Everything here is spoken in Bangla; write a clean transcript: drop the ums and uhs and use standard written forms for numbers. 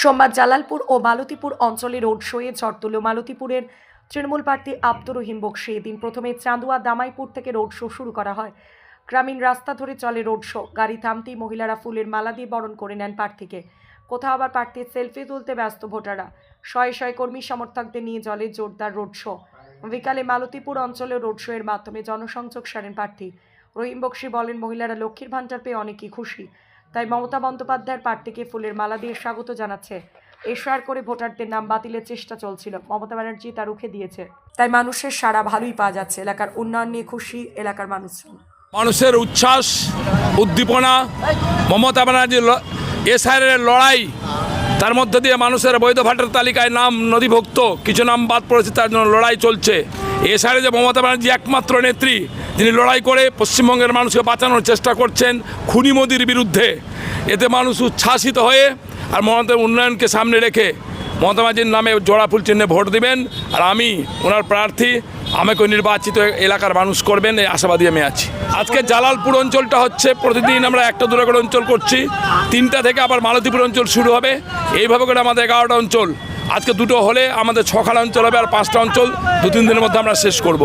সোমবার জালালপুর ও মালতীপুর অঞ্চলে রোড শোয়ে ঝড় তুলল মালতীপুরের তৃণমূল প্রার্থী আব্দুর রহিম বক্সী। এদিন প্রথমে চাঁদুয়া দামাইপুর থেকে রোড শো শুরু করা হয়। গ্রামীণ রাস্তা ধরে চলে রোড শো। গাড়ি থামতেই মহিলারা ফুলের মালা দিয়ে বরণ করে নেন প্রার্থীকে। কোথাও আবার প্রার্থীর সেলফি তুলতে ব্যস্ত ভোটাররা। শয়ে শয়ে কর্মী সমর্থকদের নিয়ে চলে জোরদার রোড শো। বিকালে মালতীপুর অঞ্চলে রোড শো এর মাধ্যমে জনসংযোগ সারেন প্রার্থী রহিম বক্সী। বলেন, মহিলারা লক্ষ্মীর ভান্ডার পেয়ে অনেকেই খুশি, তাই মমতা বন্দ্যোপাধ্যায়ের প্রার্থীকে ফুলের মালা দিয়ে স্বাগত জানাচ্ছে। এশার করে ভোটারদের নাম বাতিলের চেষ্টা চলছিল, মমতা ব্যানার্জি তা রুখে দিয়েছে, তাই মানুষের সাড়া ভালোই পাওয়া যাচ্ছে। এলাকার উন্নয়ন নিয়ে খুশি এলাকার মানুষজন। মানুষের উচ্ছ্বাস, উদ্দীপনা, মমতা ব্যানার্জির এসআইআরের লড়াই, তার মধ্যে দিয়ে মানুষের বৈধ ভোটার তালিকায় নাম নথিভুক্ত, কিছু নাম বাদ পড়েছে, তার জন্য লড়াই চলছে। এসআইআরে যে মমতা ব্যানার্জি একমাত্র নেত্রী, যিনি লড়াই করে পশ্চিমবঙ্গের মানুষকে বাঁচানোর চেষ্টা করছেন খুনি মোদির বিরুদ্ধে। এতে মানুষ উচ্ছ্বাসিত হয়ে আর মমতার উন্নয়নকে সামনে রেখে মমতা ব্যানার্জির নামে জোড়া ফুল চিহ্নে ভোট দিবেন। আর আমি ওনার প্রার্থী, আমাকে নির্বাচিত এলাকার মানুষ করবেন, এই আশাবাদী আমি আছি। আজকে জালালপুর অঞ্চলটা হচ্ছে, প্রতিদিন আমরা একটা দূরে করে অঞ্চল করছি, 3টা থেকে আবার মালতীপুর অঞ্চল শুরু হবে। এইভাবে করে আমাদের 11টা অঞ্চল, আজকে 2টো হলে আমাদের 6খানা অঞ্চল হবে, আর 5টা অঞ্চল 2-3 দিনের মধ্যে আমরা শেষ করব।